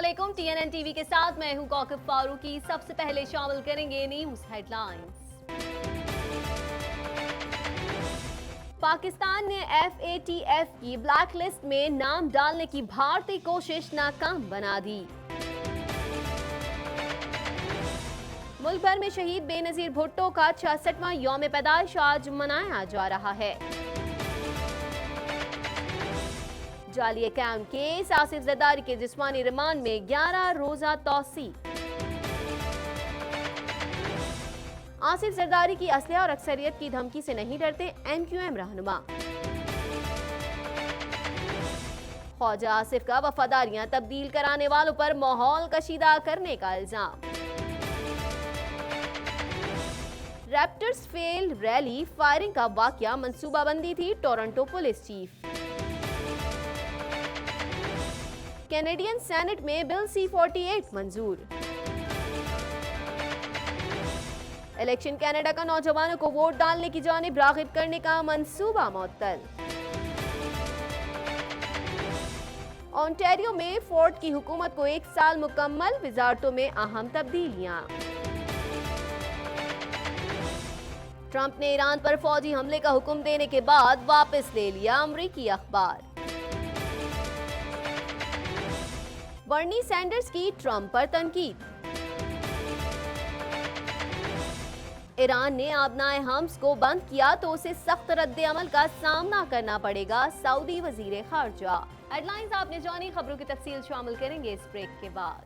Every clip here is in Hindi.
अस्सलामुअलैकुम। TNN टीवी के साथ मैं हूं कौकब फारूकी। सबसे पहले शामिल करेंगे न्यूज हेडलाइंस। पाकिस्तान ने FATF की ब्लैक लिस्ट में नाम डालने की भारतीय कोशिश नाकाम बना दी। मुल्क भर में शहीद बेनजीर भुट्टो का 66वां यौम पैदाइश आज मनाया जा रहा है। जाली अकाउंट केस, आसिफ जरदारी के जिस्मानी रिमांड में 11 रोजा तौसी। आसिफ जरदारी की असलिया और अक्सरियत की धमकी से नहीं डरते MQM रहनुमा। ख्वाजा आसिफ का वफादारियां तब्दील कराने वालों पर माहौल कशीदा करने का इल्जाम। रैप्टर्स फेल रैली फायरिंग का वाकया मंसूबाबंदी थी Toronto police chief. Canadian senate में बिल C-48 मंजूर। इलेक्शन कनाडा का नौजवानों को वोट डालने की जानिब रागिब करने का मंसूबा मुअत्तल। ओंटारियो में फोर्ड की हुकूमत को 1 साल मुकम्मल, वजारतों में अहम तब्दीलियां। ट्रंप ने ईरान पर फौजी हमले का हुक्म देने के बाद वापस ले लिया अमरीकी अखबार। बर्नी सैंडर्स की ट्रंप पर तनकीद। ईरान ने आबनाए हम्स को बंद किया तो उसे सख्त रद्द अमल का सामना करना पड़ेगा, सऊदी वजीर खारजा। हेडलाइंस आपने जानी, खबरों की तफसील शामिल करेंगे इस ब्रेक के बाद।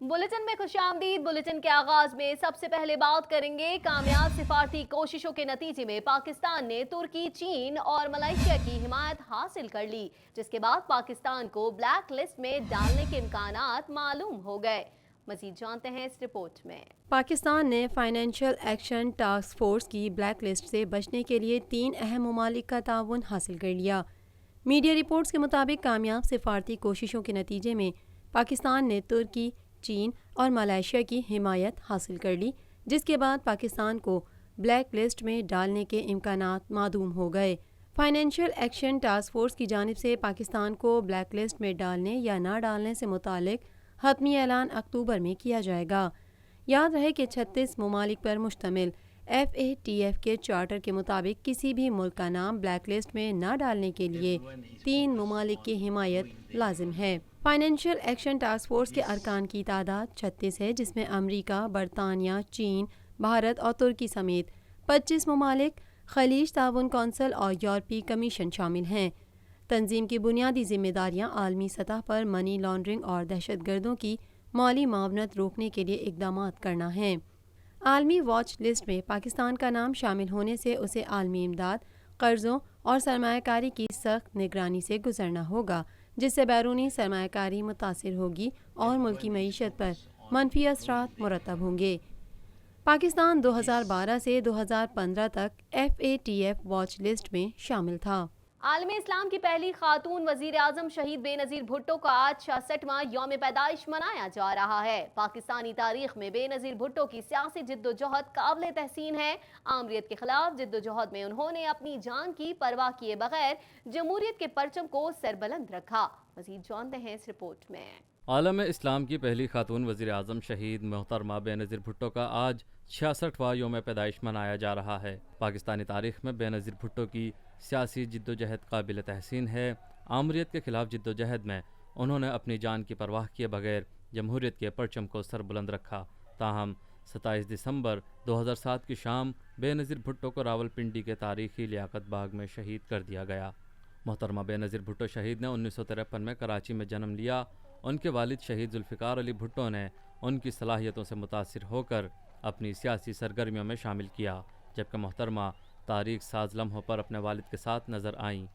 बुलेटिन में खुशामदीद। बुलेटिन के आगाज में सबसे पहले बात करेंगे कामयाब सिफारती कोशिशों के नतीजे में पाकिस्तान ने तुर्की, चीन और मलेशिया की हिमायत हासिल कर ली, जिसके बाद पाकिस्तान को ब्लैक लिस्ट में डालने के इम्कानात मालूम हो गए। मजीद जानते हैं इस रिपोर्ट में। पाकिस्तान ने फाइनेंशियल एक्शन टास्क फोर्स की ब्लैक लिस्ट से बचने के लिए 3 अहम ममालिक का ताउन हासिल कर लिया। मीडिया रिपोर्ट्स के मुताबिक कामयाब सिफारती कोशिशों के नतीजे में पाकिस्तान ने तुर्की, चीन और मलेशिया की हिमायत हासिल कर ली, जिसके बाद पाकिस्तान को ब्लैक लिस्ट में डालने के इम्कानात मालूम हो गए। फाइनेंशियल एक्शन टास्क फोर्स की जानिब से पाकिस्तान को ब्लैक लिस्ट में डालने या ना डालने से मुतालिक हतमी ऐलान अक्टूबर में किया जाएगा। याद रहे कि 36 ममालिक पर मुश्तमिल FATF के चार्टर के मुताबिक किसी भी मुल्क का नाम ब्लैक लिस्ट में न डालने के लिए 3 ममालिक की हिमायत लाजिम है। फाइनेंशियल एक्शन टास्क फोर्स के अरकान की तादाद 36 है, जिसमें अमरीका, बरतानिया, चीन, भारत और तुर्की समेत 25 ममालिक, खलीज ताउन कौंसिल और यूरोपीय कमीशन शामिल हैं। तंजीम की बुनियादी जिम्मेदारियाँ आलमी सतह पर मनी लॉन्ड्रिंग और दहशतगर्दों की माली मावनत रोकने के लिए इकदाम करना है। आलमी वॉच लिस्ट में पाकिस्तान का नाम शामिल होने से उसे आलमी इमदाद, कर्ज़ों और सरमायाकारी की सख्त निगरानी से गुजरना होगा, जिससे बैरूनी सरमायाकारी मुतासिर होगी और मुल्की मईशत पर मनफी असरात मुरतब होंगे। पाकिस्तान 2012 से 2015 तक FATF वॉच लिस्ट में शामिल था। आलम इस्लाम की पहली खातून वजीर आजम शहीद बेनजीर भुट्टो का आज 66वां यौम पैदाइश मनाया जा रहा है। पाकिस्तानी तारीख में बेनजीर भुट्टो की सियासी जिद्दोजहद काबिल तहसीन है। आमरीत के खिलाफ जिद्दोजहद में उन्होंने अपनी जान की परवाह किए बगैर जमहूरियत के परचम को सरबलंद रखा। मजीद जानते हैं इस रिपोर्ट में। आलम इस्लाम की पहली खातून वज़ीर आज़म शहीद मोहतरमा बेनज़ीर भुट्टो का आज 66वां यौम पैदाइश मनाया जा रहा है। पाकिस्तानी तारीख में बेनज़ीर भुट्टो की सियासी जिद्दोजहद काबिल तहसीन है। आमरीत के खिलाफ जिद्दोजहद में उन्होंने अपनी जान की परवाह किए बगैर जमहूरियत के परचम को सरबुलंद रखा। ताहम 27 दिसंबर 2007 की शाम बेनज़ीर भुट्टो को रावलपिंडी के तारीखी लियाकत बाग में शहीद कर दिया गया। मोहतरमा बेनज़ीर भुट्टो शहीद ने 1953 में कराची में जन्म लिया। उनके वालिद शहीद जुल्फ़िकार अली भुट्टो ने उनकी सलाहियतों से मुतासिर होकर अपनी सियासी सरगर्मियों में शामिल किया, जबकि मोहतरमा तारीख साज लम्हों पर अपने वालिद के साथ नज़र आईं।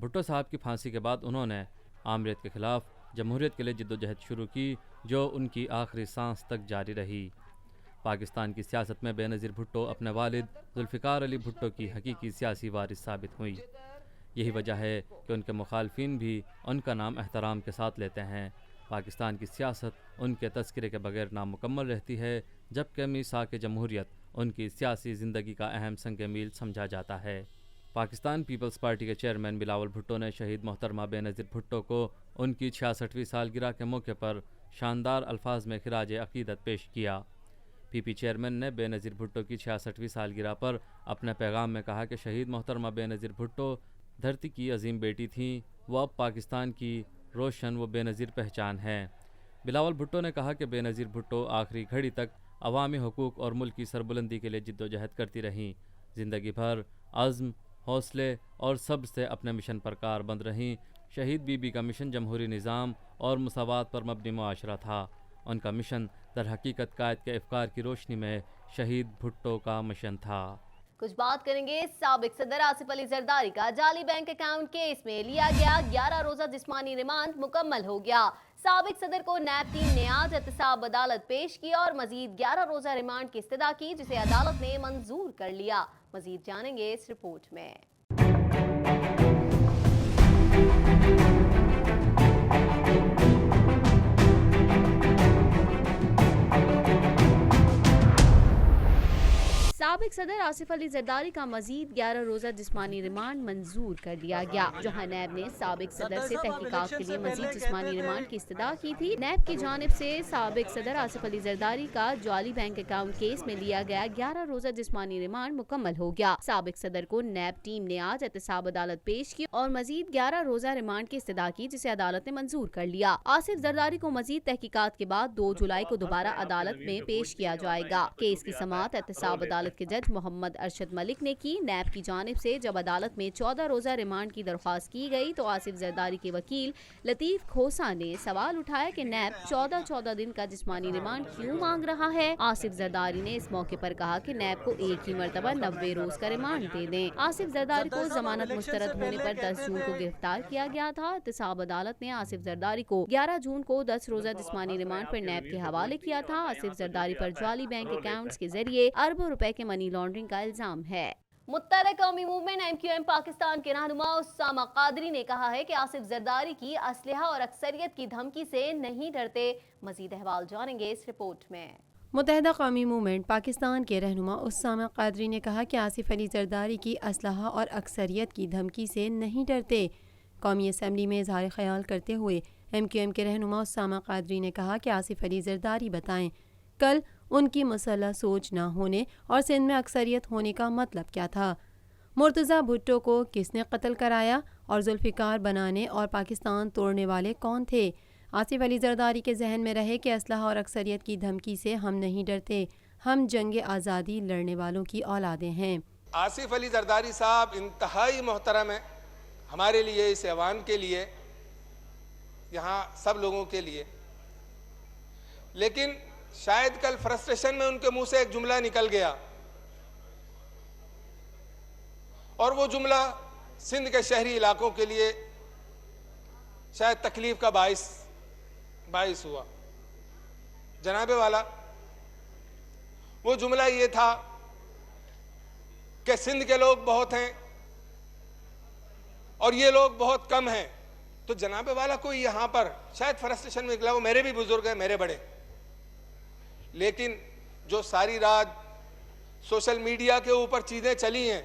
भुट्टो साहब की फांसी के बाद उन्होंने आमरीत के ख़िलाफ़ जमहूरियत के लिए जिद्दोजहद शुरू की, जो उनकी आखिरी सांस तक जारी रही। पाकिस्तान की सियासत में बेनज़ीर भुट्टो अपने वालिद जुल्फ़िकार अली भुट्टो की हकीकी सियासी वारिस साबित हुई। यही वजह है कि उनके मुखालफिन भी उनका नाम एहतराम के साथ लेते हैं। पाकिस्तान की सियासत उनके तस्करे के बगैर नामुकम्मल रहती है, जबकि मीसाक जमहूरियत उनकी सियासी ज़िंदगी का अहम संग मील समझा जाता है। पाकिस्तान पीपल्स पार्टी के चेयरमैन बिलावल भुट्टो ने शहीद मोहतरमा बेनज़ीर भुट्टो को उनकी 66वीं सालगिरह के मौके पर शानदार अल्फाज में खिराज अकीदत पेश किया। पीपी चेयरमैन ने बेनज़ीर भुट्टो की 66वीं सालगिरह पर अपने पैगाम में कहा कि शहीद मोहतरमा बेनज़ीर भुट्टो धरती की अजीम बेटी थीं। वो अब पाकिस्तान की रोशन व बेनज़ीर पहचान है। बिलावल भुट्टो ने कहा कि बेनज़ीर भुट्टो आखिरी घड़ी तक अवामी हुकूक और मुल्क की सरबुलंदी के लिए जिद्दोजहद करती रहीं। ज़िंदगी भर अज़्म, हौसले और सब्र से अपने मिशन पर कारबंद रहीं। शहीद बीबी का मिशन जमहूरी निज़ाम और मसावात पर मबनी मुआशरा था। उनका मिशन दर हकीकत कायद के अफकार की रोशनी में शहीद भुट्टो का मिशन था। कुछ बात करेंगे साबिक सदर आसिफ अली जरदारी का जाली बैंक अकाउंट केस में लिया गया 11 रोजा जिस्मानी रिमांड मुकम्मल हो गया। साबिक सदर को नैब टीम ने आज एहतसाब अदालत पेश किया और मजीद 11 रोजा रिमांड की इस्तदा की, जिसे अदालत ने मंजूर कर लिया। मजीद जानेंगे इस रिपोर्ट में। साबिक सदर आसिफ अली जरदारी का मजीद 11 रोजा जिस्मानी रिमांड मंजूर कर दिया गया। जहां नैब ने साबिक सदर से तहकीकात के लिए मजीद जिस्मानी रिमांड की इस्तदा की थी। नैब की जानिब से साबिक सदर आसिफ अली जरदारी का जाली बैंक अकाउंट केस में लिया गया 11 रोजा जिस्मानी रिमांड मुकम्मल हो गया। साबिक सदर को नैब टीम ने आज एहतसाब अदालत पेश की और मजीद 11 रोजा रिमांड की इस्तदा की, जिसे अदालत ने मंजूर कर लिया। आसिफ जरदारी को मजीद तहकीकात के बाद 2 जुलाई को दोबारा अदालत में पेश किया जाएगा। केस की समाअत एहतसाब अदालत के जज मोहम्मद अरशद मलिक ने की। नैब की जानिब से जब अदालत में 14 रोजा रिमांड की दरख्वास्त की गई तो आसिफ जरदारी के वकील लतीफ खोसा ने सवाल उठाया कि नैब 14 दिन का जिस्मानी रिमांड क्यों मांग रहा है। आसिफ जरदारी ने इस मौके पर कहा कि नैब को एक ही मरतबा 90 रोज का रिमांड दे दें। आसिफ जरदारी को जमानत मुस्तरद होने पर 10 जून को गिरफ्तार किया गया था। एहतसाब अदालत ने आसिफ जरदारी को 11 जून को 10 रोजा जिस्मानी रिमांड पर नैब के हवाले किया था। आसिफ जरदारी पर जाली बैंक अकाउंट्स के जरिए अरबों रुपए के मनी लॉन्ड्रिंग का इल्जाम है। मुत्तहदा कौमी मूवमेंट MQM पाकिस्तान के रहनुमा उस्सामा कादरी ने कहा है कि आसिफ जरदारी की असलहा और अक्सरियत की धमकी से नहीं डरते। मजीद अहवाल जानेंगे इस रिपोर्ट में। मुत्तहदा कौमी मूवमेंट पाकिस्तान के रहनुमा उस्सामा कादरी ने कहा कि आसिफ अली जरदारी की असलहा और अक्सरियत की धमकी से नहीं डरते। कौमी असम्बली में इजहार ख्याल करते हुए MQM के रहनुमा उस्सामा कादरी ने कहा कि आसिफ अली जरदारी बताएं कल उनकी मसल्ह सोच न होने और सिंध में अक्सरियत होने का मतलब क्या था। मुर्तज़ा भुट्टो को किसने कत्ल कराया और जुल्फ़िकार बनाने और पाकिस्तान तोड़ने वाले कौन थे। आसिफ अली जरदारी के जहन में रहे कि असलहा और अक्सरियत की धमकी से हम नहीं डरते, हम जंग आज़ादी लड़ने वालों की औलादें हैं। आसिफ अली जरदारी साहब इंतहाई मोहतरम है हमारे लिए, इस ऐवान के लिए, यहाँ सब लोगों के लिए। लेकिन शायद कल फ्रस्ट्रेशन में उनके मुंह से एक जुमला निकल गया और वो जुमला सिंध के शहरी इलाकों के लिए शायद तकलीफ का बाइस हुआ। जनाबे वाला वो जुमला ये था कि सिंध के लोग बहुत हैं और ये लोग बहुत कम हैं। तो जनाबे वाला कोई यहां पर शायद फ्रस्ट्रेशन में निकला, वो मेरे भी बुजुर्ग हैं, मेरे बड़े, लेकिन जो सारी रात सोशल मीडिया के ऊपर चीजें चली हैं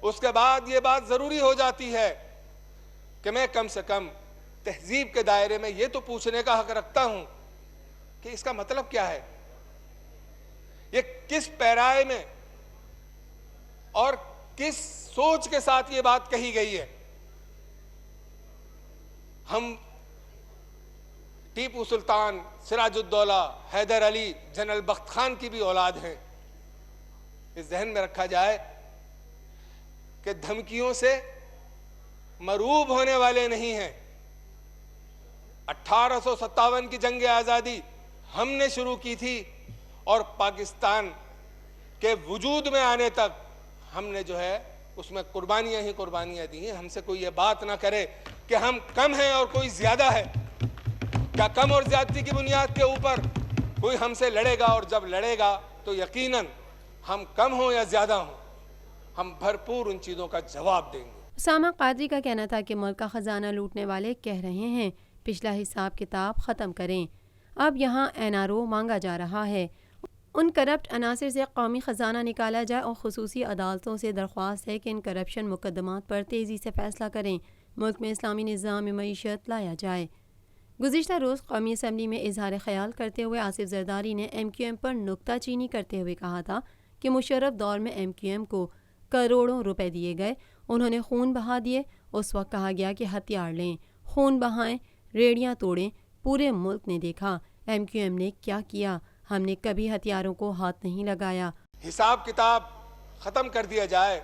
उसके बाद ये बात जरूरी हो जाती है कि मैं कम से कम तहजीब के दायरे में ये तो पूछने का हक रखता हूं कि इसका मतलब क्या है, ये किस पैराए में और किस सोच के साथ ये बात कही गई है। हम टीपू सुल्तान, सिराजुद्दौला, हैदर अली, जनरल बख्त खान की भी औलाद हैं। इस जहन में रखा जाए कि धमकियों से मरूब होने वाले नहीं हैं। 1857 की जंग आज़ादी हमने शुरू की थी और पाकिस्तान के वजूद में आने तक हमने जो है उसमें कुर्बानियां ही कुर्बानियां दी हैं। हमसे कोई ये बात ना करे कि हम कम हैं और कोई ज्यादा है। क्या कम और ज्यादती की बुनियाद के ऊपर कोई हमसे लड़ेगा, और जब लड़ेगा तो यकीनन हम कम हो या ज्यादा हो, हम भरपूर उन चीज़ों का जवाब देंगे। उस्सामा कादरी का कहना था कि मुल्क का खजाना लूटने वाले कह रहे हैं पिछला हिसाब किताब ख़त्म करें, अब यहाँ NRO मांगा जा रहा है। उन करप्ट अनासर से कौमी ख़जाना निकाला जाए और ख़ुसूसी अदालतों से दरख्वास्त है कि इन करप्शन मुकदमात पर तेज़ी से फ़ैसला करें। मुल्क में इस्लामी निज़ाम मईशत लाया जाए। गुज़िश्ता रोज़ कौमी असम्बली में इजहार ख्याल करते हुए आसिफ जरदारी ने MQM पर नुक्ताचीनी करते हुए कहा था कि मुशर्रफ दौर में MQM को करोड़ों रुपए दिए गए, उन्होंने खून बहा दिए। उस वक्त कहा गया कि हथियार लें, खून बहाएं, रेड़ियाँ तोड़ें। पूरे मुल्क ने देखा MQM ने क्या किया। हमने कभी हथियारों को हाथ नहीं लगाया। हिसाब किताब खत्म कर दिया जाए।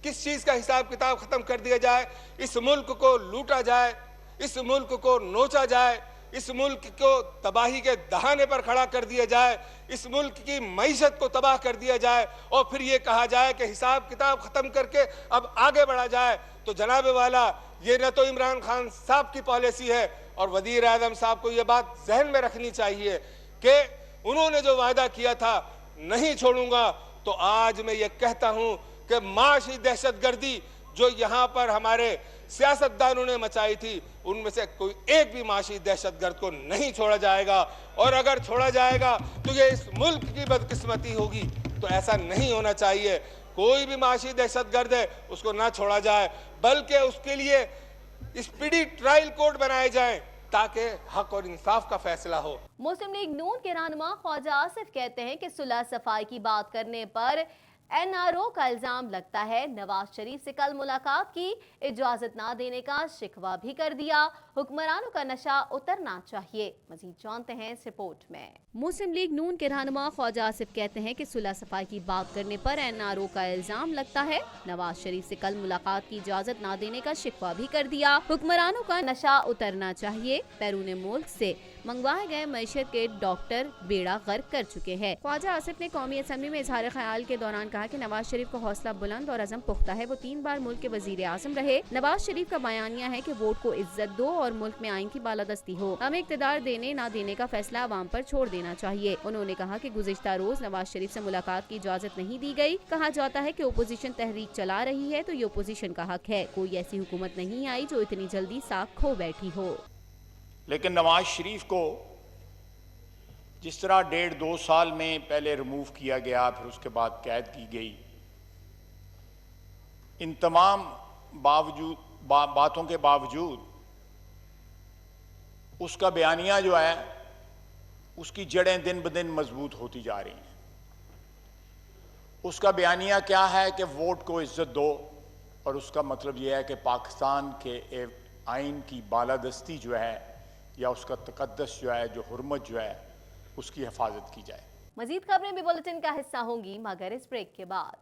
किस चीज का हिसाब किताब खत्म कर दिया जाए? इस मुल्क को लूटा जाए, इस मुल्क को नोचा जाए, इस मुल्क को तबाही के दहाने पर खड़ा कर दिया जाए, इस मुल्क की मईशत को तबाह कर दिया जाए और फिर ये कहा जाए कि हिसाब किताब खत्म करके अब आगे बढ़ा जाए। तो जनाब वाला, ये न तो इमरान खान साहब की पॉलिसी है और वजीर आज़म साहब को ये बात जहन में रखनी चाहिए कि उन्होंने जो वायदा किया था नहीं छोड़ूंगा, तो आज मैं ये कहता हूं कि माशी दहशतगर्दी जो यहाँ पर हमारे सियासतदानों ने मचाई थी, उनमें से कोई एक भी माशी दहशतगर्द को नहीं छोड़ा जाएगा। और अगर छोड़ा जाएगा तो ये इस मुल्क की बदकिस्मती होगी। तो ऐसा नहीं होना चाहिए। कोई भी माशी दहशतगर्द है उसको ना छोड़ा जाए, बल्कि उसके लिए स्पीडी ट्रायल कोर्ट बनाए जाएं ताकि हक और इंसाफ का फैसला हो। मुस्लिम लीग नून के रहनुमा ख्वाजा आसिफ कहते हैं कि सुलह सफाई की बात करने पर NRO का इल्जाम लगता है। नवाज शरीफ से कल मुलाकात की, इजाजत ना देने का शिकवा भी कर दिया। हुक्मरानों का नशा उतरना चाहिए। मजीद जानते हैं इस रिपोर्ट में। मुस्लिम लीग नून के रहनुमा ख्वाजा आसिफ कहते हैं कि सुलह सफाई की बात करने पर NRO का इल्जाम लगता है। नवाज शरीफ से कल मुलाकात की इजाजत ना देने का शिकवा भी कर दिया। हुक्मरानों का नशा उतरना चाहिए। बैरून मुल्क से मंगवाए गए मईशत के डॉक्टर बेड़ा गर्क कर चुके हैं। ख्वाजा आसिफ ने कौमी असम्बली में इजहार ख्याल के दौरान कहा कि नवाज शरीफ का हौसला बुलंद और अज़म पुख्ता है। वो 3 बार मुल्क के वजीर आज़म रहे। नवाज शरीफ का बयानिया है कि वोट को इज्जत दो और मुल्क में आइन की बालादस्ती हो। हमें इक़्तिदार देने ना देने का फैसला अवाम पर छोड़ देना चाहिए। उन्होंने कहा कि गुज़िश्ता रोज नवाज शरीफ से मुलाकात की इजाजत नहीं दी गई। कहा जाता है कि ओपोजिशन तहरीक चला रही है, तो ये ओपोजिशन का हक है। कोई ऐसी हुकूमत नहीं आई जो इतनी जल्दी साख खो बैठी हो। लेकिन नवाज शरीफ को जिस तरह 1.5-2 साल में पहले रिमूव किया गया, फिर उसके बाद कैद की गई, इन तमाम बातों के बावजूद उसका बयानिया जो है उसकी जड़ें दिन ब दिन मजबूत होती जा रही हैं। उसका बयानिया क्या है कि वोट को इज्जत दो, और उसका मतलब यह है कि पाकिस्तान के आइन की बालादस्ती जो है या उसका तकद्दस जो है, जो हुर्मत जो है, उसकी हिफाजत की जाए। मजीद खबरें भी बुलेटिन का हिस्सा होंगी मगर इस ब्रेक के बाद।